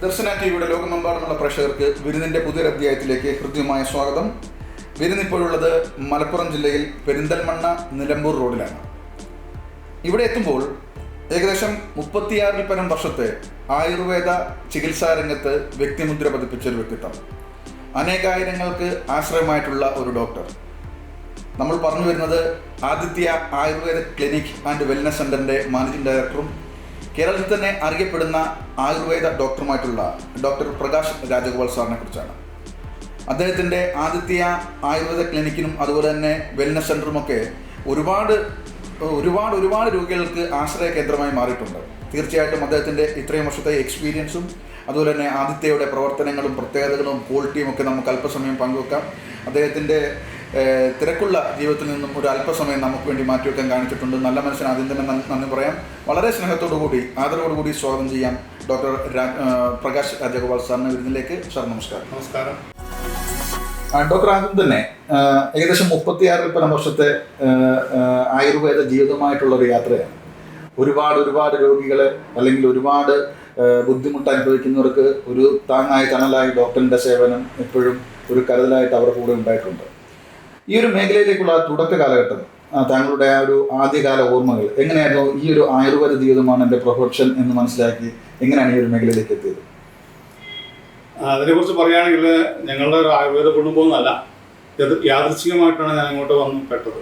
ദർശന ടിവിയുടെ ലോകമെമ്പാടുമുള്ള പ്രേക്ഷകർക്ക് വിരുന്നിൻ്റെ പുതിയൊരു അധ്യായത്തിലേക്ക് ഹൃദ്യമായ സ്വാഗതം. വിരുന്നിപ്പോഴുള്ളത് മലപ്പുറം ജില്ലയിൽ പെരിന്തൽമണ്ണ നിലമ്പൂർ റോഡിലാണ്. ഇവിടെ എത്തുമ്പോൾ ഏകദേശം 36 പരം വർഷത്തെ ആയുർവേദ ചികിത്സാ രംഗത്ത് വ്യക്തിമുദ്ര പതിപ്പിച്ചൊരു വ്യക്തിത്വം, അനേകായിരങ്ങൾക്ക് ആശ്രയമായിട്ടുള്ള ഒരു ഡോക്ടർ. നമ്മൾ പറഞ്ഞു വരുന്നത് Aditya Ayurveda clinic and wellness സെൻ്ററിൻ്റെ മാനേജിംഗ് ഡയറക്ടറും കേരളത്തിൽ തന്നെ അറിയപ്പെടുന്ന ആയുർവേദ ഡോക്ടറുമായിട്ടുള്ള ഡോക്ടർ പ്രകാശ് രാജഗോപാൽ സാറിനെ കുറിച്ചാണ്. അദ്ദേഹത്തിൻ്റെ ആദിത്യ ആയുർവേദ ക്ലിനിക്കിനും അതുപോലെ തന്നെ വെൽനസ് സെൻ്ററുമൊക്കെ ഒരുപാട് രോഗികൾക്ക് ആശ്രയ കേന്ദ്രമായി മാറിയിട്ടുണ്ട്. തീർച്ചയായിട്ടും അദ്ദേഹത്തിൻ്റെ ഇത്രയും വർഷത്തെ എക്സ്പീരിയൻസും അതുപോലെ തന്നെ ആദിത്യയുടെ പ്രവർത്തനങ്ങളും പ്രത്യേകതകളും ക്വാളിറ്റിയും ഒക്കെ നമുക്ക് അല്പസമയം പങ്കുവെക്കാം. അദ്ദേഹത്തിൻ്റെ തിരക്കുള്ള ജീവിതത്തിൽ നിന്നും ഒരു അല്പസമയം നമുക്ക് വേണ്ടി മാറ്റിവെക്കാൻ കാണിച്ചിട്ടുണ്ട്. നല്ല മനസ്സിന് ആദ്യം തന്നെ നന്ദി പറയാം. വളരെ സ്നേഹത്തോടുകൂടി ആദരവോടുകൂടി സ്വാഗതം ചെയ്യാം ഡോക്ടർ പ്രകാശ് രാജഗോപാൽ സാറിന് വിരുന്നിലേക്ക്. സാർ നമസ്കാരം. നമസ്കാരം. ഡോക്ടർ ആദ്യം തന്നെ ഏകദേശം 36 പരം വർഷത്തെ ആയുർവേദ ജീവിതമായിട്ടുള്ളൊരു യാത്രയാണ്. ഒരുപാട് രോഗികളെ അല്ലെങ്കിൽ ഒരുപാട് ബുദ്ധിമുട്ട് അനുഭവിക്കുന്നവർക്ക് ഒരു താങ്ങായി തണലായി ഡോക്ടറിൻ്റെ സേവനം എപ്പോഴും ഒരു കരുതലായിട്ട് അവരുടെ കൂടെ ഉണ്ടായിട്ടുണ്ട്. ഈ ഒരു മേഖലയിലേക്കുള്ള തുടക്ക കാലഘട്ടം, താങ്കളുടെ ആ ഒരു ആദ്യകാല ഓർമ്മകൾ എങ്ങനെയായിരുന്നു? ഈ ഒരു ആയുർവേദ ജീവിതമാണ് എൻ്റെ പ്രൊഫഷൻ എന്ന് മനസ്സിലാക്കി എങ്ങനെയാണ് ഈ ഒരു മേഖലയിലേക്ക് എത്തിയത്? അതിനെക്കുറിച്ച് പറയുകയാണെങ്കിൽ ഞങ്ങളുടെ ഒരു ആയുർവേദ കുടുംബമൊന്നുമല്ല, യാദൃച്ഛികമായിട്ടാണ് ഞാൻ ഇങ്ങോട്ട് വന്ന് പെട്ടത്.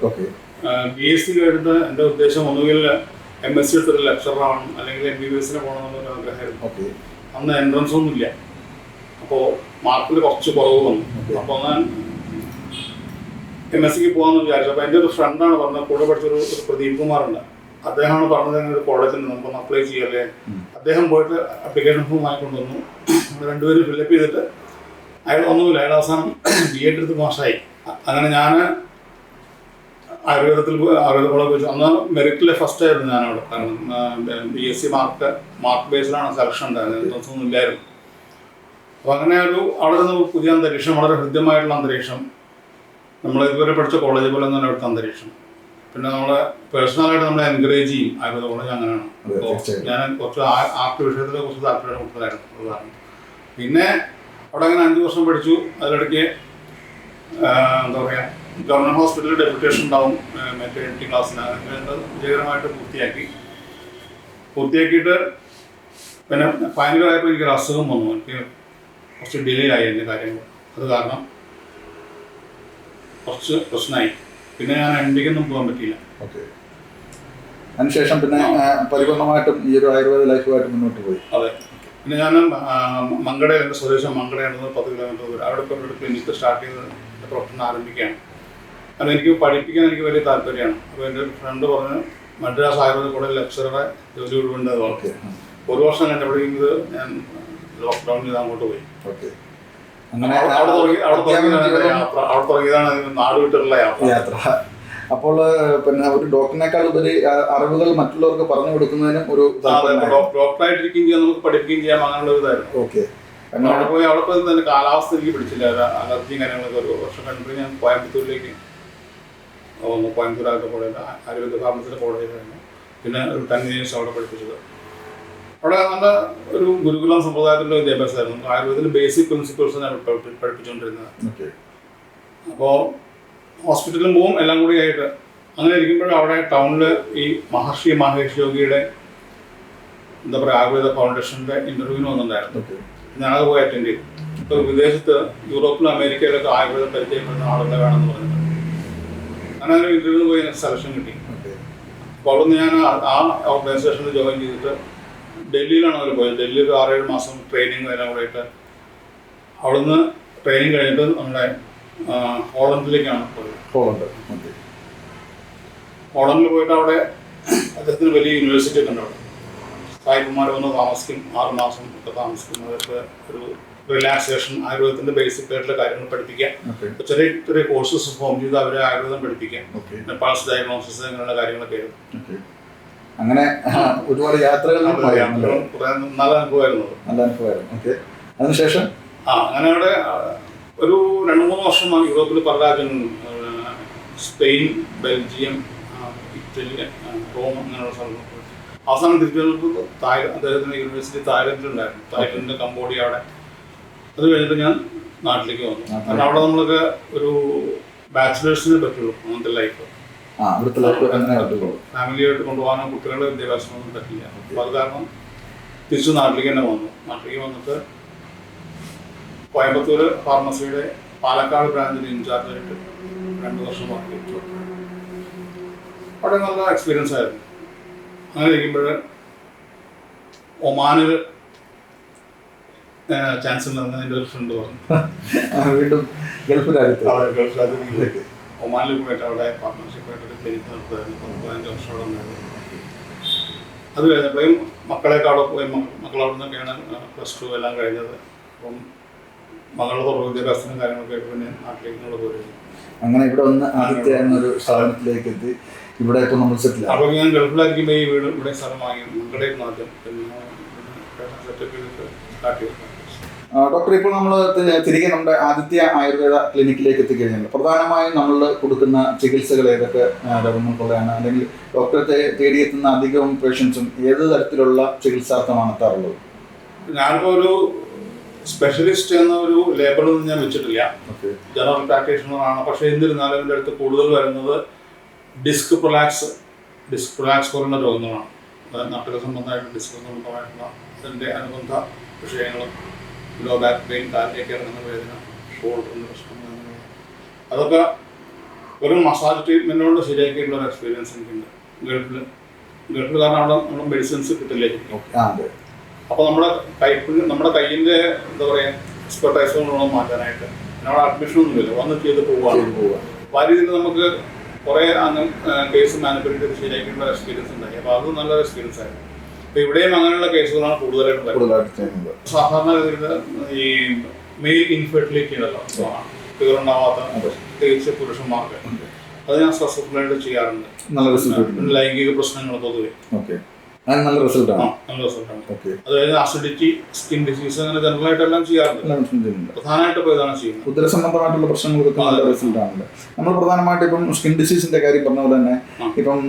BSc കഴിഞ്ഞിട്ട് എൻ്റെ ഉദ്ദേശം ഒന്നുകിൽ MSc എടുത്തൊരു ലെക്ചറാണ് അല്ലെങ്കിൽ MBBS പോകണമെന്നൊരു ആഗ്രഹമായിരുന്നു. അന്ന് എൻട്രൻസ് ഒന്നുമില്ല, അപ്പോൾ മാർക്കിൽ കുറച്ച് കുറവ് വന്നു. അപ്പോൾ ഞാൻ MSc പോകാമെന്ന് വിചാരിച്ചു. അപ്പോൾ എൻ്റെ ഒരു ഫ്രണ്ടാണ് പറഞ്ഞത്, കൂടെ പഠിച്ചൊരു പ്രദീപ് കുമാറുണ്ട്, അദ്ദേഹമാണ് പറഞ്ഞത് ഒരു കോളേജിൽ നമുക്കൊന്ന് അപ്ലൈ ചെയ്യല്ലേ. അദ്ദേഹം പോയിട്ട് അപ്ലിക്കേഷൻ ഫോം വാങ്ങിക്കൊണ്ടുവന്നു. രണ്ടുപേരും ഫില്ലപ്പ് ചെയ്തിട്ട് അയാൾ ഒന്നുമില്ല, അയാൾ അവസാനം BEd എടുത്ത് പാസ്സായി. അങ്ങനെ ഞാൻ ആയുർവേദ കോളേജ് വെച്ചു. അന്ന് മെറിറ്റിലെ ഫസ്റ്റ് ആയിരുന്നു ഞാനവിടെ. കാരണം BSc മാർക്ക് ബേസിലാണ് സെലക്ഷൻ ഉണ്ടായിരുന്നത്, ദിവസമൊന്നും ഇല്ലായിരുന്നു. അപ്പോൾ അങ്ങനെ അവിടെ നിന്ന് പുതിയ അന്തരീക്ഷം, വളരെ ഹൃദ്യമായിട്ടുള്ള അന്തരീക്ഷം, നമ്മൾ ഇതുവരെ പഠിച്ച കോളേജ് പോലെ തന്നെ അവിടുത്തെ അന്തരീക്ഷം. പിന്നെ നമ്മളെ പേഴ്സണലായിട്ട് നമ്മളെ എൻകറേജ് ചെയ്യും ആയുർവേദ കോളേജ്. അങ്ങനെയാണ്. അപ്പോൾ ഞാൻ കുറച്ച് ആർട്ട് വിഷയത്തിൽ കുറച്ച് താല്പര്യം കൂടുതലായിരുന്നു. പിന്നെ അവിടെ അങ്ങനെ 5 വർഷം പഠിച്ചു. അതിലിടയ്ക്ക് എന്താ പറയുക, ഗവൺമെൻറ് ഹോസ്പിറ്റലിൽ ഡെപ്യൂട്ടേഷൻ ഉണ്ടാവും മെറ്റേണിറ്റി ക്ലാസ്സിന്. അങ്ങനെ വിജയകരമായിട്ട് പൂർത്തിയാക്കിയിട്ട് പിന്നെ ഫൈനലായപ്പോൾ എനിക്കൊരു അസുഖം വന്നു. എനിക്ക് കുറച്ച് ഡിലേ ആയി എൻ്റെ കാര്യങ്ങൾ. അത് കാരണം കുറച്ച് പ്രശ്നമായി. പിന്നെ ഞാൻ MDക്കൊന്നും പോകാൻ പറ്റിയില്ല. അതിനുശേഷം പിന്നെ പരിപൂർണമായിട്ടും ഈ ഒരു ആയുർവേദ ലൈഫുമായിട്ട് മുന്നോട്ട് പോയി. അതെ. പിന്നെ ഞാൻ മങ്കടയിൽ, എൻ്റെ സ്വദേശം മങ്കടയാണ്, 10 കിലോമീറ്റർ ദൂരം. അവിടെ ഇപ്പോൾ ഒരു ക്ലിനിക്ക് സ്റ്റാർട്ട് ചെയ്ത് പ്രൊഫഷൻ ആരംഭിക്കുകയാണ്. കാരണം എനിക്ക് പഠിപ്പിക്കാൻ എനിക്ക് വലിയ താല്പര്യമാണ്. അപ്പോൾ എൻ്റെ ഒരു ഫ്രണ്ട് പറഞ്ഞു, മദ്രാസ് ആയുർവേദ കോളേജ് ലെക്ചററെ ജോലി കൊടുക്കേണ്ടത് പറഞ്ഞു. 1 വർഷം കഴിഞ്ഞ പഠിക്കുന്നത് ഞാൻ ലോക്ക്ഡൗണിൽ ചെയ്ത് അങ്ങോട്ട് പോയി. അങ്ങനെ അവിടെ തുടങ്ങിയതാണ് നാട് വിട്ടുള്ള യാത്ര. അപ്പോൾ പിന്നെ ഒരു ഡോക്ടറിനേക്കാൾ ഉപരി അറിവുകൾ മറ്റുള്ളവർക്ക് പറഞ്ഞു കൊടുക്കുന്നതിനും ഒരു ഡോക്ടറായിട്ടിരിക്കുകയും ചെയ്യാം, നമുക്ക് പഠിപ്പിക്കുകയും ചെയ്യാം, അങ്ങനെയുള്ള ഇതായിരുന്നു. അവിടെ പോയി തന്നെ കാലാവസ്ഥ എനിക്ക് പിടിച്ചില്ല. അലർജിയും കാര്യങ്ങളൊക്കെ. 1 വർഷം കഴിഞ്ഞപ്പോൾ ഞാൻ കോയമ്പത്തൂരിലേക്ക് വന്നു. കോയമ്പത്തൂരായിട്ട് കോളേജ്, ആയുർവേദ ഫാർമസിയുടെ കോളേജിലായിരുന്നു. പിന്നെ ഒരു 10 years അവിടെ പഠിപ്പിച്ചത്. അവിടെ നല്ല ഒരു ഗുരുകുലം സമ്പ്രദായത്തിലുള്ള വിദ്യാഭ്യാസമായിരുന്നു. നമുക്ക് ആയുർവേദത്തിൽ ബേസിക് പ്രിൻസിപ്പിൾസ് ഞാൻ പഠിപ്പിച്ചുകൊണ്ടിരുന്നത്. അപ്പോൾ ഹോസ്പിറ്റലിലും പോവും, എല്ലാം കൂടി ആയിട്ട്. അങ്ങനെ ഇരിക്കുമ്പോഴും അവിടെ ടൗണിൽ ഈ മഹർഷി മഹേഷ് യോഗിയുടെ എന്താ പറയുക ആയുർവേദ ഫൗണ്ടേഷൻ്റെ ഇൻ്റർവ്യൂവിന് വന്നിട്ടുണ്ടായിരുന്നു. ഞാനത് പോയി അറ്റൻഡ് ചെയ്തു. ഇപ്പോൾ വിദേശത്ത് യൂറോപ്പിലും അമേരിക്കയിലൊക്കെ ആയുർവേദം പരിചയപ്പെടുന്ന ആളുകളെ വേണമെന്ന് പറഞ്ഞിട്ട് അങ്ങനെ ഒരു ഇൻ്റർവ്യൂവിന് പോയി എനിക്ക് സെലക്ഷൻ കിട്ടി. അപ്പോൾ അവിടെ നിന്ന് ഞാൻ ആ ഓർഗനൈസേഷനിൽ ജോയിൻ ചെയ്തിട്ട് ഡൽഹിയിലാണ് അവർ പോയത്. ഡൽഹിയിൽ 6-7 മാസം ട്രെയിനിങ് എല്ലാം കൂടെ ആയിട്ട് അവിടുന്ന് ട്രെയിനിങ് കഴിഞ്ഞിട്ട് നമ്മുടെ ഹോളണ്ടിലേക്കാണ് പോയത്. ഹോളണ്ടിൽ പോയിട്ട് അവിടെ അദ്ദേഹത്തിന് വലിയ യൂണിവേഴ്സിറ്റി ഒക്കെ ഉണ്ട്. അവിടെ സായിപ്പന്മാർ വന്ന് താമസിക്കും, 6 മാസം ഒക്കെ താമസിക്കും. അവർക്ക് ഒരു റിലാക്സേഷൻ, ആയുർവേദത്തിൻ്റെ ബേസിക് ആയിട്ടുള്ള കാര്യങ്ങൾ പഠിപ്പിക്കാം. ചെറിയ കോഴ്സസ് ഫോം ചെയ്ത് അവരെ ആയുർവേദം പഠിപ്പിക്കാം. പൾസ് ഡയഗ്നോസിസ് അങ്ങനെയുള്ള കാര്യങ്ങളൊക്കെ ആയിരുന്നു. അങ്ങനെ ഒരുപാട് യാത്രകൾ നല്ല അനുഭവമായിരുന്നു. അതിനുശേഷം അങ്ങനെ അവിടെ ഒരു 2-3 വർഷം യൂറോപ്പിൽ പല രാജ്യങ്ങളും, സ്പെയിൻ, ബെൽജിയം, ഇറ്റലി, റോം അങ്ങനെയുള്ള സ്ഥലങ്ങൾ അവസാനം തിരിച്ചു അദ്ദേഹത്തിന് യൂണിവേഴ്സിറ്റി തായ്ലൻഡിലുണ്ടായിരുന്നു. തായ്ലൻഡ്, കംബോഡിയ അവിടെ. അത് കഴിഞ്ഞിട്ട് ഞാൻ നാട്ടിലേക്ക് വന്നു. കാരണം അവിടെ നമ്മളൊക്കെ ഒരു ബാച്ചിലേഴ്സിനെ പറ്റുള്ളൂ അങ്ങനത്തെ ലൈഫ്. ഫാമിലിയായിട്ട് കൊണ്ടുപോകാനോ കുട്ടികളുടെ വിദ്യാഭ്യാസമൊന്നും പറ്റില്ല. അപ്പോൾ അത് കാരണം തിരിച്ചു നാട്ടിലേക്ക് തന്നെ വന്നു. നാട്ടിലേക്ക് വന്നിട്ട് കോയമ്പത്തൂർ ഫാർമസിയുടെ പാലക്കാട് ബ്രാഞ്ചിൽ ഇൻചാർജായിട്ട് 2 വർഷം വർക്ക് ചെയ്തു. അവിടെ നല്ല എക്സ്പീരിയൻസ് ആയിരുന്നു. അങ്ങനെ ഇരിക്കുമ്പോൾ ഒമാനിൽ ചാൻസ് ഉണ്ടെന്ന് എൻ്റെ ഒരു ഫ്രണ്ട് പറഞ്ഞു. വീണ്ടും ഗൾഫ് രാജ്യത്തേക്ക് ഒമാനിൽ പോയിട്ട് അവിടെ പാർട്ട്ണർഷിപ്പായിട്ടൊരു ക്ലിനിക്ക് നടത്തുമായിരുന്നു. 15 വർഷം അവിടെ ഉണ്ടായിരുന്നു. അത് കഴിഞ്ഞപ്പോഴും മക്കളെയൊക്കെ അവിടെ പോയി മക്കളവിടെ നിന്നൊക്കെയാണ് +2 എല്ലാം കഴിഞ്ഞത്. അപ്പം മകളുടെ തുടർ വിദ്യാഭ്യാസത്തിനും കാര്യങ്ങളൊക്കെ ആയിട്ട് പിന്നെ നാട്ടിലേക്കുള്ള പോയിരുന്നു. അങ്ങനെ ഇവിടെ വന്ന് ആദ്യത്തെ എന്നൊരു സ്ഥാപനത്തിലേക്ക് എത്തി. ഇവിടെ ഇപ്പോൾ നമ്മൾ സെറ്റിൽ. അപ്പോൾ ഞാൻ ഗൾഫിലായിരിക്കുമ്പോൾ ഈ വീട് ഇവിടെ സ്ഥലം വാങ്ങി മക്കളുടെ ആദ്യം പിന്നെ സെറ്റപ്പ് ചെയ്തിട്ട് സ്റ്റാർട്ട് ചെയ്തു. ഡോക്ടർ, ഇപ്പോൾ നമ്മൾ തിരികെ നമ്മുടെ ആദിത്യ ആയുർവേദ ക്ലിനിക്കിലേക്ക് എത്തിക്കഴിഞ്ഞാൽ പ്രധാനമായും നമ്മൾ കൊടുക്കുന്ന ചികിത്സകൾ ഏതൊക്കെ രോഗങ്ങൾക്കുള്ളതാണ്, അല്ലെങ്കിൽ ഡോക്ടറെ തേടിയെത്തുന്ന അധികവും പേഷ്യൻസും ഏത് തരത്തിലുള്ള ചികിത്സാർത്ഥമാണ് എത്താറുള്ളത്? ഞാനിപ്പോൾ ഒരു സ്പെഷ്യലിസ്റ്റ് എന്ന ഒരു ലേബലൊന്നും ഞാൻ വെച്ചിട്ടില്ല. ജനറൽ പ്രാക്ടീഷണർ ആണ്. പക്ഷേ എന്നിരുന്നാലും എൻ്റെ അടുത്ത് കൂടുതൽ വരുന്നത് ഡിസ്ക് പ്രൊലാക്സ് പോലുള്ള രോഗങ്ങളാണ്. നാട്ടുക സംബന്ധമായിട്ട് ഡിസ്ക് സംബന്ധമായിട്ടുള്ള അതിൻ്റെ അനുബന്ധ വിഷയങ്ങളും ലോ ബാക്ക് പെയിൻ, കാലിലേക്ക് ഇറങ്ങുന്ന വേദന, ഷോൾഡറിൻ്റെ പ്രശ്നം, അതൊക്കെ ഒരു മസാജ് ട്രീറ്റ്മെൻറ്റ് കൊണ്ട് ശരിയാക്കിയിട്ടുള്ള ഒരു എക്സ്പീരിയൻസ് എനിക്കുണ്ട്. ഗൾഫിൽ കാരണം അവിടെ നമ്മൾ മെഡിസിൻസ് കിട്ടില്ലേ. അപ്പോൾ നമ്മുടെ കയ്യിൻ്റെ എന്താ പറയുക എക്സ്പെർട്ടൈസുകളോട് മാറ്റാനായിട്ട് നമ്മുടെ അഡ്മിഷനൊന്നുമില്ല, വന്ന് ചെയ്ത് പോവുക. അപ്പോൾ ആ രീതിയിൽ നമുക്ക് കുറേ കേസ് മാനിപ്പുലേറ്റ് ചെയ്ത് ശരിയാക്കിയിട്ടുള്ള എക്സ്പീരിയൻസ് ഉണ്ടായി. അപ്പോൾ അത് നല്ലൊരു എക്സ്പീരിയൻസ് ആയിരുന്നു. അപ്പോൾ ഇവിടെയും അങ്ങനെയുള്ള കേസുകളാണ് കൂടുതലായിട്ട് ചെയ്യുന്നത്. സാധാരണ ഈ മെയിൽ ഇൻഫെർട്ടിലിറ്റി ഉണ്ടല്ലോ, കുട്ടികളുണ്ടാവാത്ത പ്രത്യേകിച്ച് പുരുഷന്മാർക്ക്, അത് ഞാൻ സക്സസ്ഫുള്ളായിട്ട് ചെയ്യാറുണ്ട്. ലൈംഗിക പ്രശ്നങ്ങൾ പൊതുവെ നല്ല റിസൾട്ടാണ്. അത് കഴിഞ്ഞ് അസിഡിറ്റി, സ്കിൻ ഡിസീസ്, അങ്ങനെ ജനറലായിട്ട് എല്ലാം ചെയ്യാറുണ്ട്. പ്രധാനമായിട്ട് ഇപ്പോൾ ഇതാണ് ചെയ്യുന്നത്. ഉദര സംബന്ധമായിട്ടുള്ള പ്രശ്നങ്ങൾക്ക് നല്ല റിസൾട്ടാണല്ലോ. നമ്മൾ പ്രധാനമായിട്ട് ഇപ്പം സ്കിൻ ഡിസീസിന്റെ കാര്യം പറഞ്ഞ പോലെ തന്നെ ഇപ്പം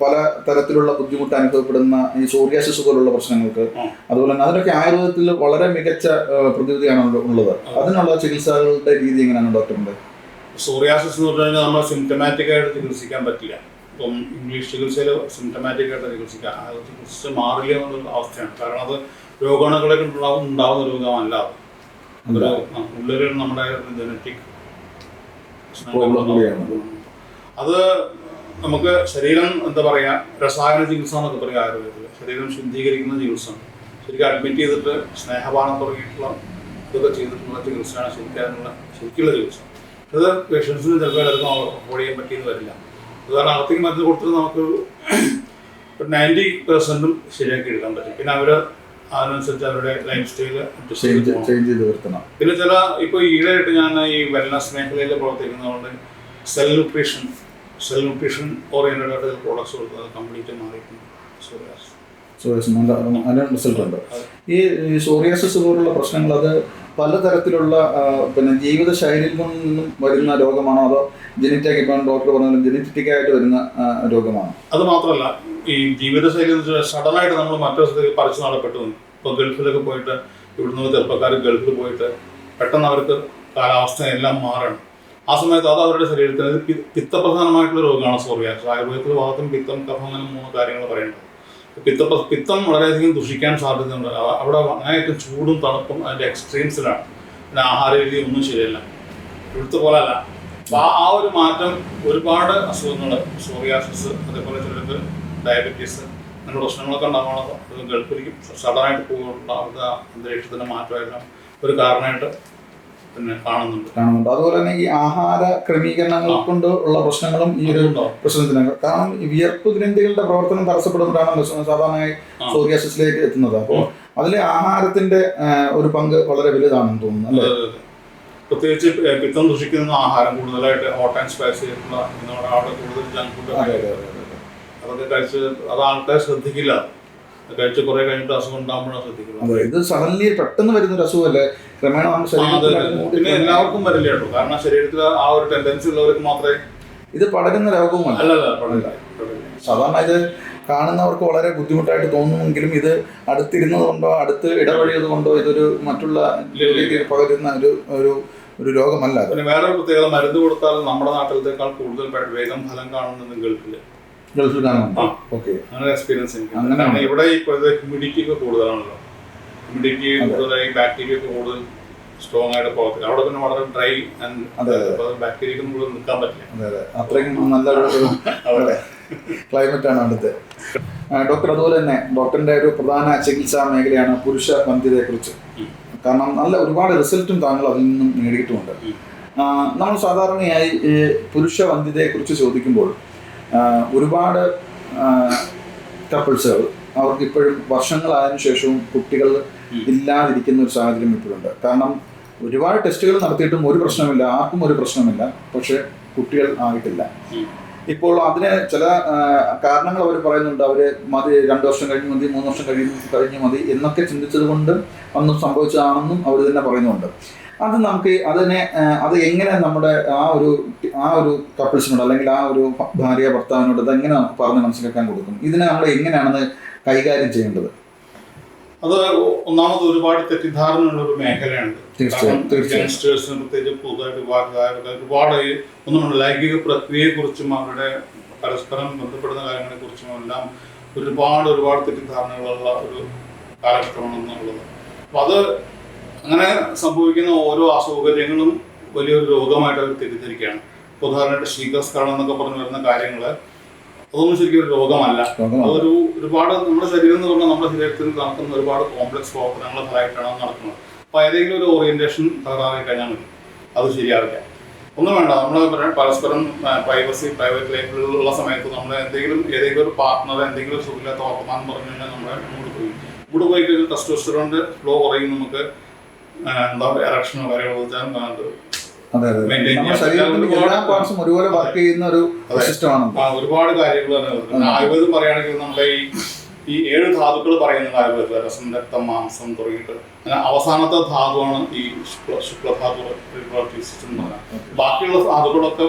പല തരത്തിലുള്ള ബുദ്ധിമുട്ട് അനുഭവപ്പെടുന്ന ഈ സോറിയാസിസ് പോലുള്ള പ്രശ്നങ്ങൾക്ക്, അതുപോലെ തന്നെ അതിനൊക്കെ ആയുർവേദത്തിൽ വളരെ മികച്ച പ്രതിവിധിയാണ് ഉള്ളത്. അതിനുള്ള ചികിത്സകളുടെ രീതി എങ്ങനെയാണ് ഡോക്ടറിന്റെ? സോറിയാസിസ് എന്ന് പറഞ്ഞു കഴിഞ്ഞാൽ നമ്മൾ സിംറ്റമാറ്റിക് ആയിട്ട് ചികിത്സിക്കാൻ പറ്റില്ല. ഇപ്പം ഇംഗ്ലീഷ് ചികിത്സയിൽ സിംറ്റമാറ്റിക് ആയിട്ട് ചികിത്സിക്കാം, അത് ചികിത്സിച്ച് മാറില്ല എന്നുള്ളൊരു അവസ്ഥയാണ്. കാരണം അത് രോഗാണുക്കളെ ഉണ്ടാവുന്ന രോഗമല്ല. അതൊരു ഉള്ളിൽ നമ്മുടെ ജനറ്റിക് അത് നമുക്ക് ശരീരം എന്താ പറയുക, രസായന ചികിത്സ എന്നൊക്കെ പറയുക ആയുർവേദത്തിൽ. ശരീരം ശുദ്ധീകരിക്കുന്ന ചികിത്സ, ശരിക്കും അഡ്മിറ്റ് ചെയ്തിട്ട് സ്നേഹപാനം തുടങ്ങിയിട്ടുള്ള ഇതൊക്കെ ചെയ്തിട്ടുള്ള ചികിത്സയാണ് ശരിക്കുള്ള ചികിത്സ. അത് പേഷ്യൻസിന് ചിലപ്പോൾ എല്ലാവർക്കും അഫോർഡ് ചെയ്യാൻ പറ്റിയെന്ന് വരില്ല. അതുകാരണം അകത്തേക്ക് മരുന്ന് കൊടുത്തിട്ട് നമുക്ക് 90% ശരിയാക്കി എടുക്കാൻ പറ്റും. പിന്നെ അവർ അതിനനുസരിച്ച് അവരുടെ ലൈഫ് സ്റ്റൈൽ ചേഞ്ച് ചെയ്ത് വരുത്തണം. പിന്നെ ചില ഇപ്പോൾ ഈയിടെയായിട്ട് ഞാൻ ഈ വെൽനസ് മേഖലയിൽ പ്രവർത്തിക്കുന്നതുകൊണ്ട് സെൽ ന്യൂട്രീഷൻ ഓറിയൻറ്റഡ് ആയിട്ട് പ്രോഡക്ട്സ് കൊടുക്കുന്നത് കംപ്ലീറ്റ് മാറിയിട്ടുണ്ട്. റിസൾട്ട് ഉണ്ട്. ഈ സോറിയാസിസ് പോലുള്ള പ്രശ്നങ്ങൾ അത് പലതരത്തിലുള്ള പിന്നെ ജീവിതശൈലിയിൽ നിന്നും വരുന്ന രോഗമാണോ, അതോ ജനറ്റിക്, ഇപ്പം ഡോക്ടർ പറഞ്ഞാലും ജനറ്റിക് ആയിട്ട് വരുന്ന രോഗമാണോ? അത് മാത്രമല്ല, ഈ ജീവിതശൈലി സഡനായിട്ട് നമ്മൾ മറ്റൊരു സ്ഥലത്തേക്ക് പറിച്ചു നടപ്പെട്ടു വന്നു. ഇപ്പോൾ ഗൾഫിലൊക്കെ പോയിട്ട് ഇവിടുന്ന് ചെറുപ്പക്കാർ ഗൾഫിൽ പോയിട്ട് പെട്ടെന്ന് അവർക്ക് കാലാവസ്ഥ എല്ലാം മാറണം. ആ സമയത്ത് അത് അവരുടെ ശരീരത്തിന് പിത്തപ്രധാനമായിട്ടുള്ള രോഗമാണ് സോറിയാസിസ്. ആയുർവേദത്തിൽ വാദം, പിത്തം, കഫം, അങ്ങനെ 3 കാര്യങ്ങൾ പറയുന്നത്. പിത്തം വളരെയധികം ദുഷിക്കാൻ സാധ്യതയുണ്ട്. അവിടെ അങ്ങനെയായിട്ട് ചൂടും തണുപ്പും അതിൻ്റെ എക്സ്ട്രീംസിലാണ്. പിന്നെ ആഹാര രീതി ഒന്നും ശരിയല്ല, ഇവിടുത്തെ പോലെ അല്ല. അപ്പോൾ ആ ഒരു മാറ്റം ഒരുപാട് അസുഖങ്ങൾ, സോറിയാസിസ്, അതേപോലെ ചിലർക്ക് ഡയബറ്റീസ്, അങ്ങനെ പ്രശ്നങ്ങളൊക്കെ ഉണ്ടാവണം. ഗൾഫിലേക്ക് സഡനായിട്ട് പോകുന്നുണ്ട്. അവിടുത്തെ അന്തരീക്ഷത്തിൻ്റെ മാറ്റമായിട്ട് ഒരു കാരണമായിട്ട് പിന്നെ കാണുന്നുണ്ട്. അതുപോലെ തന്നെ ഈ ആഹാര ക്രമീകരണങ്ങൾ കൊണ്ട് ഉള്ള പ്രശ്നങ്ങളും ഈ ഒരു പ്രശ്നത്തിന്, കാരണം ഈ വിയർപ്പ് ഗ്രന്ഥികളുടെ പ്രവർത്തനം തടസ്സപ്പെടുന്നതാണ് സാധാരണയായി സോറിയാസിസിലേക്ക് എത്തുന്നത്. അപ്പോൾ അതിലെ ആഹാരത്തിന്റെ ഒരു പങ്ക് വളരെ വലുതാണെന്ന് തോന്നുന്നു, അല്ലേ? പ്രത്യേകിച്ച് പിത്തം ദുഷിക്കുന്ന ആഹാരം, കൂടുതലായിട്ട് ഹോട്ട് ആൻഡ് സ്പൈസി ആയിട്ടുള്ള അവിടെ കൂടുതൽ ജങ്ക് ഫുഡ് അതൊക്കെ കഴിച്ച് അത് ആൾക്കാർ ശ്രദ്ധിക്കില്ല. കഴിച്ച് കുറെ കഴിഞ്ഞിട്ട് അസുഖം ഉണ്ടാകുമ്പോഴാണ് ശ്രദ്ധിക്കുന്നത്. ഇത് സഡൻലി പെട്ടെന്ന് വരുന്ന ഒരു അസുഖമല്ലേ, ക്രമേണ പിന്നെ എല്ലാവർക്കും വരില്ല കേട്ടോ. കാരണം ശരീരത്തിൽ ആ ഒരു ടെൻഡൻസി ഉള്ളവർക്ക് മാത്രമേ ഇത് പടരുന്ന രോഗവുമല്ല. അല്ല. സാധാരണ ഇത് കാണുന്നവർക്ക് വളരെ ബുദ്ധിമുട്ടായിട്ട് തോന്നുമെങ്കിലും ഇത് അടുത്തിരുന്നത് കൊണ്ടോ അടുത്ത് ഇടപഴകിയത് കൊണ്ടോ ഇതൊരു മറ്റുള്ള പകരുന്ന ഒരു രോഗമല്ല. പിന്നെ വേറൊരു പ്രത്യേകത, മരുന്ന് കൊടുത്താൽ നമ്മുടെ നാട്ടിലത്തേക്കാൾ കൂടുതൽ വേഗം ഫലം കാണുന്നത് ഗൾഫിൽ കാണുന്നുണ്ട്. ഓക്കെ, അങ്ങനെ എക്സ്പീരിയൻസ് എനിക്ക്. അങ്ങനെ ഇവിടെ ഇപ്പോഴത്തെ ഹ്യൂമിഡിറ്റി ഒക്കെ കൂടുതലാണല്ലോ, ഹ്യൂമിഡിറ്റി കൂടുതലായി ബാക്ടീരിയ ഒക്കെ കൂടുതൽ സ്ട്രോങ് ആയിട്ട് പോകത്തില്ല. അവിടെ പിന്നെ വളരെ ഡ്രൈ ബാക്ടീരിയക്ക് കൂടുതൽ നിൽക്കാൻ പറ്റില്ല. അത്രയും നല്ലൊരു ക്ലൈമറ്റ് ആണ് അവിടുത്തെ. ഡോക്ടർ, അതുപോലെ തന്നെ ഡോക്ടറിന്റെ ഒരു പ്രധാന ചികിത്സാ മേഖലയാണ് പുരുഷ വന്ധ്യതയെക്കുറിച്ച്. കാരണം നല്ല ഒരുപാട് റിസൾട്ടും താങ്കൾ അതിൽ നിന്നും നേടിയിട്ടുമുണ്ട്. നമ്മൾ സാധാരണയായി പുരുഷ വന്ധ്യതയെക്കുറിച്ച് ചോദിക്കുമ്പോൾ ഒരുപാട് കപ്പിൾസുകൾ അവർക്ക് ഇപ്പോഴും വർഷങ്ങളായതിനു ശേഷവും കുട്ടികൾ ഇല്ലാതിരിക്കുന്ന ഒരു സാഹചര്യം ഇപ്പോഴുണ്ട്. കാരണം ഒരുപാട് ടെസ്റ്റുകൾ നടത്തിയിട്ടും ഒരു പ്രശ്നമില്ല, ആർക്കും ഒരു പ്രശ്നമില്ല, പക്ഷെ കുട്ടികൾ ആയിട്ടില്ല. ഇപ്പോൾ അതിന് ചില കാരണങ്ങൾ അവർ പറയുന്നുണ്ട്. അവർ മതി 2 വർഷം കഴിഞ്ഞ് മതി, 3 വർഷം കഴിഞ്ഞ് മതി എന്നൊക്കെ ചിന്തിച്ചത് കൊണ്ട് ഒന്നും സംഭവിച്ചതാണെന്നും അവർ തന്നെ പറയുന്നുണ്ട്. അത് നമുക്ക് അത് എങ്ങനെ നമ്മുടെ ആ ഒരു കപ്പിൾസിനോട് അല്ലെങ്കിൽ ആ ഒരു ഭാര്യ ഭർത്താവിനോട് ഇതെങ്ങനെ നമുക്ക് പറഞ്ഞ് മനസ്സിലാക്കാൻ കൊടുക്കും? ഇതിനെ നമ്മൾ എങ്ങനെയാണെന്ന് കൈകാര്യം ചെയ്യേണ്ടത്? അത് ഒന്നാമത് ഒരുപാട് തെറ്റിദ്ധാരണയുള്ള ഒരു മേഖലയാണ്. യങ്സ്റ്റേഴ്സിന് പ്രത്യേകിച്ച് പുതുതായിട്ട് ഒരുപാട് ഒന്നുമുണ്ട് ലൈംഗിക പ്രക്രിയയെക്കുറിച്ചും അവരുടെ പരസ്പരം ബന്ധപ്പെടുന്ന കാര്യങ്ങളെക്കുറിച്ചും എല്ലാം ഒരുപാട് തെറ്റിദ്ധാരണകളുള്ള ഒരു കാലഘട്ടമാണ് എന്നുള്ളത്. അപ്പം അത് അങ്ങനെ സംഭവിക്കുന്ന ഓരോ അസൗകര്യങ്ങളും വലിയൊരു രോഗമായിട്ട് അവർ തെറ്റിദ്ധരിക്കുകയാണ്. ഉദാഹരണമായിട്ട് ശീഘ്രസ്ഖലനം എന്നൊക്കെ പറഞ്ഞു വരുന്ന കാര്യങ്ങൾ അതൊന്നും ശരിക്കും ഒരു രോഗമല്ല. അതൊരു ഒരുപാട് നമ്മുടെ ശരീരം എന്ന് പറഞ്ഞാൽ നമ്മുടെ ശരീരത്തിൽ നടക്കുന്ന ഒരുപാട് കോംപ്ലക്സ് പ്രവർത്തനങ്ങളുടെ ഫലമായിട്ടാണ് നടക്കുന്നത്. അപ്പോൾ ഏതെങ്കിലും ഒരു ഓറിയന്റേഷൻ തകരാറായി കഴിഞ്ഞാൽ മതി, അത് ശരിയാവില്ല. ഒന്നും വേണ്ട, നമ്മൾ പരസ്പരം പ്രൈവറ്റ് ലൈഫിലുള്ള സമയത്ത് നമ്മൾ ഏതെങ്കിലും ഒരു പാർട്ട്ണർ എന്തെങ്കിലും ഒരു സുഖമില്ലാത്ത വർത്തമാനം പറഞ്ഞു കഴിഞ്ഞാൽ ഇവിടെ പോയി കഴിഞ്ഞാൽ ടെസ്റ്റോസ്റ്ററോണിന്റെ ഫ്ലോ കുറയും. നമുക്ക് എറക്ഷനോ കാര്യങ്ങളോ വെച്ചാൽ ഒരുപാട് കാര്യങ്ങൾ തന്നെ. ആയുർവേദം പറയുകയാണെങ്കിൽ നമ്മളെ ഈ 7 ധാതുക്കൾ പറയുന്നത് ആയുർവേദ രസം, രക്തം, മാംസം തുടങ്ങിയിട്ട് അവസാനത്തെ ധാതുവാണ് ഈ ശുക്ലധാതു എന്ന് പറഞ്ഞാൽ. ബാക്കിയുള്ള ധാതുക്കളൊക്കെ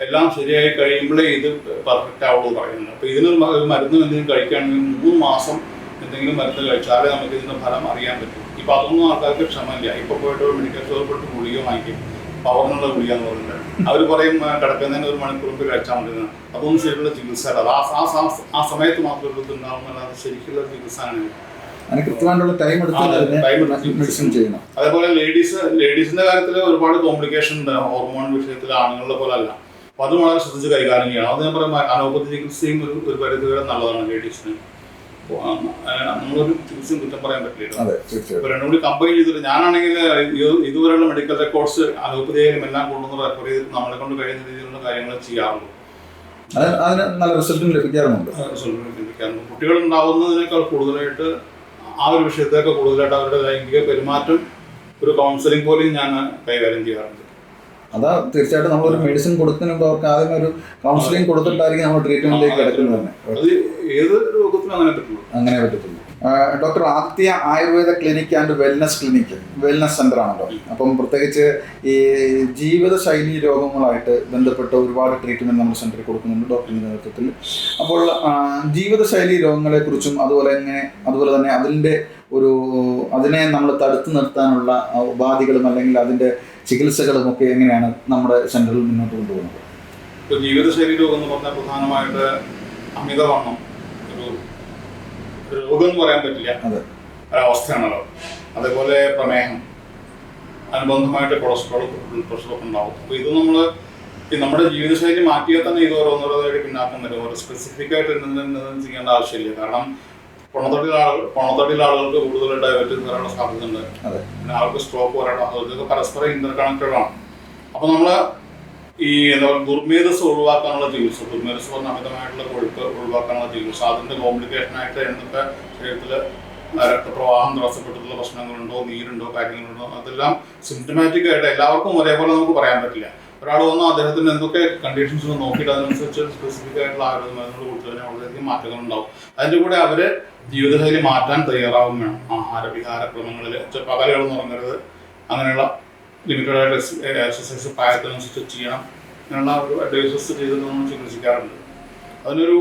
എല്ലാം ശരിയായി കഴിയുമ്പോഴേ ഇത് പെർഫെക്റ്റ് ആവുള്ളൂ പറയുന്നത്. അപ്പൊ ഇതിനൊരു മരുന്ന് എന്തെങ്കിലും കഴിക്കുകയാണെങ്കിൽ 3 മാസം എന്തെങ്കിലും മരുന്ന് കഴിച്ചാലേ നമുക്ക് ഇതിന്റെ ഫലം അറിയാൻ പറ്റും. ഇപ്പൊ അതൊന്നും ആൾക്കാർക്ക് ക്ഷമയില്ല. ഇപ്പൊ പോയിട്ട് മെഡിക്കൽ സ്റ്റോറിൽ പോയിട്ട് ഗുളിക വാങ്ങിക്കും, പവറിനുള്ള ഗുളിക എന്ന് പറഞ്ഞിട്ട് അവർ പറയും കിടക്കുന്നതിന് 1 മണിക്കൂർ മുമ്പ് കഴിച്ചാൽ മതി. അതൊന്നും ശരിക്കുള്ള ചികിത്സ അല്ല. ആ സമയത്ത് മാത്രം ഒരു ഇതുണ്ടാവുന്നല്ലാതെ ശരിക്കുള്ള ചികിത്സ ആണ്. അതേപോലെ ലേഡീസിന്റെ കാര്യത്തിൽ ഒരുപാട് കോംപ്ലിക്കേഷൻ ഉണ്ട്. ഹോർമോൺ വിഷയത്തിൽ ആണുങ്ങളുടെ പോലെ അല്ല. അപ്പൊ അത് വളരെ ശ്രദ്ധിച്ച് കൈകാര്യം ചെയ്യണം. അത് ഞാൻ പറയാം, അലോപ്പതി ചികിത്സയും ഒരു പരിധി വരെ നല്ലതാണ് ലേഡീസിന്. നമ്മളൊരു ചികിത്സയും കുറ്റം പറയാൻ പറ്റില്ല. ഇപ്പൊ 2 കൂടി കമ്പൈൻ ചെയ്തിട്ട് ഞാനാണെങ്കിൽ ഇതുവരെയുള്ള മെഡിക്കൽ റെക്കോർഡ്സ് അലോപ്പതിയിലും എല്ലാം കൊണ്ടുവന്ന് റെഫർ ചെയ്തിട്ട് നമ്മളെ കൊണ്ട് കഴിയുന്ന രീതിയിലുള്ള കാര്യങ്ങൾ ചെയ്യാറുള്ളൂ. നല്ല റിസൾട്ടും ലഭിക്കാറുണ്ട്. കുട്ടികൾ ഉണ്ടാവുന്നതിനേക്കാൾ കൂടുതലായിട്ട് ആ ഒരു വിഷയത്തേക്ക് കൂടുതലായിട്ട് അവരുടെ ലൈംഗിക പെരുമാറ്റം ഒരു കൗൺസിലിംഗ് പോലെയും ഞാൻ കൈകാര്യം ചെയ്യാറുണ്ട്. അതാ തീർച്ചയായിട്ടും നമ്മളൊരു മെഡിസിൻ കൊടുക്കുന്നതിന് മുമ്പ് അവർക്ക് ആദ്യം ഒരു കൗൺസിലിംഗ് കൊടുത്തിട്ടായിരിക്കും നമ്മൾ ട്രീറ്റ്മെന്റിലേക്ക് കിടക്കുന്നത് തന്നെ. അത് ഏത് രോഗത്തിനും അങ്ങനെ പറ്റത്തുള്ളൂ. ഡോക്ടർ, ആദ്യ Ayurveda clinic and wellness centre ആണല്ലോ. അപ്പം പ്രത്യേകിച്ച് ഈ ജീവിതശൈലി രോഗങ്ങളായിട്ട് ബന്ധപ്പെട്ട ഒരുപാട് ട്രീറ്റ്മെന്റ് നമ്മുടെ സെന്ററിൽ കൊടുക്കുന്നുണ്ട് ഡോക്ടറിന്റെ നേതൃത്വത്തിൽ. അപ്പോൾ ജീവിതശൈലി രോഗങ്ങളെ കുറിച്ചും അതുപോലെ തന്നെ അതിനെ നമ്മൾ തടുത്തു നിർത്താനുള്ള ഉപാധികളും അല്ലെങ്കിൽ അതിന്റെ ചികിത്സകളും ഒക്കെ എങ്ങനെയാണ് നമ്മുടെ സെന്ററിൽ മുന്നോട്ട് കൊണ്ടുപോകുന്നത്? ഇപ്പോൾ ജീവിതശൈലി രോഗം എന്ന് പറഞ്ഞാൽ പ്രധാനമായിട്ട് അമിതവണ്ണം ഒരു രോഗം എന്ന് പറയാൻ പറ്റില്ല, ഒരവസ്ഥയാണല്ലോ. അതേപോലെ പ്രമേഹം, അനുബന്ധമായിട്ട് കൊളസ്ട്രോൾ, പ്രഷറൊക്കെ ഉണ്ടാവും. അപ്പോൾ ഇത് നമ്മുടെ ജീവിതശൈലി മാറ്റിയാൽ തന്നെ ഇത് ഓരോന്നോരോന്നായിട്ട് പിന്നാക്കം വരും. ഒരു സ്പെസിഫിക് ആയിട്ട് ചെയ്യേണ്ട ആവശ്യമില്ല. കാരണം പൊണത്തടിയിലെ ആളുകൾക്ക് കൂടുതൽ ഡയബറ്റീസ് വരാനുള്ള സാധ്യതയുണ്ട്. പിന്നെ ആൾക്ക് സ്ട്രോക്ക് വരാനുള്ള സാധ്യത പരസ്പരം ഇന്റർ കണക്റ്റഡ് ആണ്. അപ്പോൾ നമ്മൾ ഈ ദുർമേധസ് ഒഴിവാക്കാനുള്ള ചികിത്സ, ദുർമേധസ് പറഞ്ഞ അമിതമായിട്ടുള്ള കൊഴുപ്പ് ഒഴിവാക്കാനുള്ള ചികിത്സ, അതിന്റെ കോംപ്ലിക്കേഷനായിട്ട് എന്തൊക്കെ ശരീരത്തിൽ രക്തപ്രവാഹം തടസ്സപ്പെട്ടിട്ടുള്ള പ്രശ്നങ്ങളുണ്ടോ, നീരുണ്ടോ, കാര്യങ്ങളുണ്ടോ, അതെല്ലാം സിംറ്റമാറ്റിക് ആയിട്ട് എല്ലാവർക്കും ഒരേപോലെ നമുക്ക് പറയാൻ പറ്റില്ല. ഒരാൾ വന്നാൽ അദ്ദേഹത്തിന് എന്തൊക്കെ കണ്ടീഷൻസ് നോക്കിയിട്ട് അതിനനുസരിച്ച് സ്പെസിഫിക് ആയിട്ടുള്ള ആരോഗ്യ മരുന്നുകൾ കൊടുത്തു കഴിഞ്ഞാൽ വളരെയധികം മാറ്റങ്ങൾ ഉണ്ടാവും. അതിൻ്റെ കൂടെ അവര് ജീവിതശൈലി മാറ്റാൻ തയ്യാറാവും വേണം. ആഹാരവിഹാരക്രമങ്ങളിൽ പകലുകളെന്ന് പറഞ്ഞത് അങ്ങനെയുള്ള ലിമിറ്റഡ് ആയിട്ട് എക്സസൈസ് പ്രായത്തിനനുസരിച്ച് ചെയ്യണം. അങ്ങനെയുള്ള ഒരു അഡ്വൈസസ് ചെയ്തിട്ട് നമ്മൾ ചികിത്സിക്കാറുണ്ട്. അതിനൊരു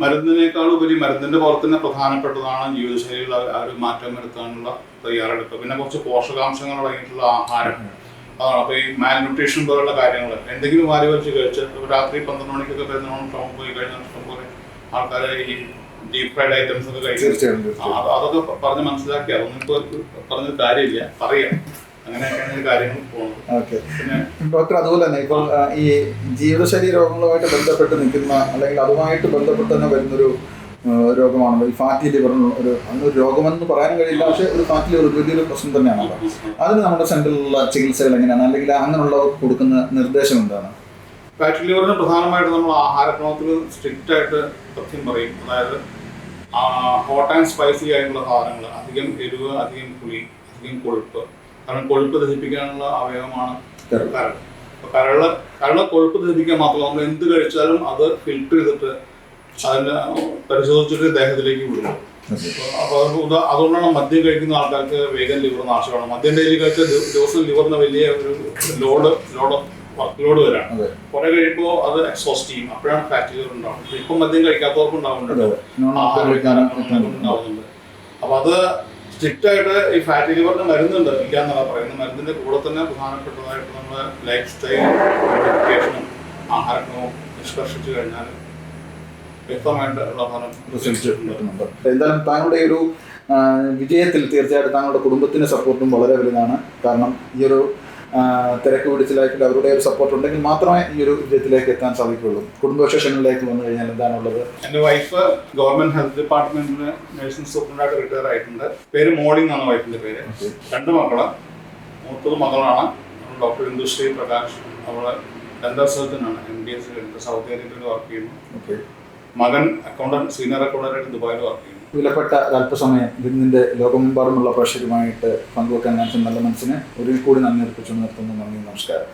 മരുന്നിനേക്കാൾ ഉപരി മരുന്നിന്റെ പോലെ തന്നെ പ്രധാനപ്പെട്ടതാണ് ജീവിതശൈലിയിൽ ആ ഒരു മാറ്റം വരുത്താനുള്ള തയ്യാറെടുപ്പ്. പിന്നെ കുറച്ച് പോഷകാംശങ്ങൾ അടങ്ങിയിട്ടുള്ള ആഹാരം, അതാണ്. അപ്പോൾ ഈ മാൽ ന്യൂട്രീഷൻ പോലുള്ള കാര്യങ്ങൾ എന്തെങ്കിലും വാരി വലിച്ച് കഴിച്ച് രാത്രി 12 മണിക്കൊക്കെ പെരുന്നോണം ഷോപ്പ് പോയി കഴിഞ്ഞാൽ ഇഷ്ടംപോലെ ആൾക്കാർ ഈ ഡീപ് ഫ്രൈഡ് ഐറ്റംസ് ഒക്കെ കഴിക്കും. അതൊക്കെ പറഞ്ഞ് മനസ്സിലാക്കി അതൊന്നും ഇപ്പോൾ പറഞ്ഞൊരു കാര്യമില്ല, പറയാം. അങ്ങനെയൊക്കെയാണ് കാര്യങ്ങൾ പോകുന്നത്. പിന്നെ ഡോക്ടർ, അതുപോലെ തന്നെ ഇപ്പോൾ ഈ ജീവിതശൈലി രോഗങ്ങളുമായിട്ട് ബന്ധപ്പെട്ട് നിൽക്കുന്ന അല്ലെങ്കിൽ അതുമായിട്ട് ബന്ധപ്പെട്ട് തന്നെ വരുന്നൊരു രോഗമാണ് ഈ ഫാറ്റി ലിവർ. ഒരു രോഗമെന്ന് പറയാനും കഴിയില്ല, പക്ഷേ ഒരു ഫാറ്റി ലിവർ വലിയൊരു പ്രശ്നം തന്നെയാണല്ലോ. അതിന് നമ്മുടെ സെന്ററിലുള്ള ചികിത്സകൾ എങ്ങനെയാണ്, അല്ലെങ്കിൽ അങ്ങനെയുള്ളവർക്ക് കൊടുക്കുന്ന നിർദ്ദേശം എന്താണ്? ഫാറ്റി ലിവറിന് പ്രധാനമായിട്ട് നമ്മൾ ആഹാരക്രമത്തിൽ സ്ട്രിക്റ്റ് ആയിട്ട് സത്യം പറയും. അതായത് ഹോട്ട് ആൻഡ് സ്പൈസി ആയിട്ടുള്ള സാധനങ്ങൾ, അധികം എരിവ്, അധികം പുളി, അധികം കൊഴുപ്പ്. കാരണം കൊഴുപ്പ് ദഹിപ്പിക്കാനുള്ള അവയവമാണ് കരൾ. അപ്പോൾ കരള് കൊഴുപ്പ് ദഹിപ്പിക്കാൻ മാത്രമല്ല, നമ്മൾ എന്ത് കഴിച്ചാലും അത് ഫിൽറ്റർ ചെയ്തിട്ട് അതിന് പരിശോധിച്ചിട്ട് ദേഹത്തിലേക്ക് വിടുന്നു. അപ്പോൾ അതുകൊണ്ടാണ് മദ്യം കഴിക്കുന്ന ആൾക്കാർക്ക് വേഗം ലിവർ നാശമാണ്. മദ്യം ഡെയിലി കഴിച്ച ദിവസം ലിവറിന് വലിയ ഒരു വർക്ക് ലോഡ് വരാണ്. കുറെ കഴിയുമ്പോൾ അത് എക്സോസ്റ്റ് ചെയ്യും, അപ്പോഴാണ് ഫാറ്റി ലിവർ ഉണ്ടാവുന്നത്. ഇപ്പം മദ്യം കഴിക്കാത്തവർക്കും ഉണ്ടാവുന്നുണ്ട്. അപ്പൊ അത് സ്ട്രിക്റ്റ് ആയിട്ട് ഈ ഫാറ്റി ലിവറിന് മരുന്നുണ്ട്, ഇല്ല എന്നല്ല പറയുന്നത്. മരുന്നിന്റെ കൂടെ തന്നെ പ്രധാനപ്പെട്ടതായിട്ട് നമ്മുടെ ലൈഫ് സ്റ്റൈൽ മോഡിഫിക്കേഷനും ആഹാരക്രമവും നിഷ്കർഷിച്ചു കഴിഞ്ഞാൽ വ്യക്തമായിട്ടുള്ള ഫലം കിട്ടുന്നുണ്ട്. എന്തായാലും താങ്കളുടെ ഒരു വിജയത്തിൽ തീർച്ചയായിട്ടും താങ്കളുടെ കുടുംബത്തിന്റെ സപ്പോർട്ടും വളരെ വലുതാണ്. കാരണം ഈ ഒരു തിരക്ക് പിടിച്ച ലൈഫിൽ അവരുടെ ഒരു സപ്പോർട്ട് ഉണ്ടെങ്കിൽ മാത്രമേ ഈ ഒരു വിജയത്തിലേക്ക് എത്താൻ സാധിക്കുകയുള്ളൂ. കുടുംബവിശേഷങ്ങളിലേക്ക് വന്നു കഴിഞ്ഞാൽ എന്താണുള്ളത്? എൻ്റെ വൈഫ് ഗവൺമെന്റ് ഹെൽത്ത് ഡിപ്പാർട്ട്മെന്റിന് നഴ്സിംഗ് സൂപ്രണ്ടായിട്ട് റിട്ടയർ ആയിട്ടുണ്ട്. പേര് മോളിംഗ് എന്നാണ് വൈഫിന്റെ പേര്. 2 മക്കള്. മൂത്തത് മകളാണ് ഡോക്ടർ ഇന്ദുശ്രീ പ്രകാശ്. അവള് ഡെന്റൽ സർജനാണ്, MDS സൗദി അറേബ്യയിൽ വർക്ക് ചെയ്യുന്നു. മകൻ സീനിയർ അക്കൗണ്ടന്റ് ദുബായിൽ വർക്ക് ചെയ്യുന്നു. വിലപ്പെട്ട അല്പസമയം ഇതിന്റെ ലോകമെമ്പാടുമുള്ള പ്രേക്ഷകരുമായിട്ട് പങ്കുവെക്കാൻ നല്ല മനസ്സിന് ഒരിക്കൽ കൂടി നന്ദി അർപ്പിച്ചു നിർത്തുന്നു. നന്ദി, നമസ്കാരം.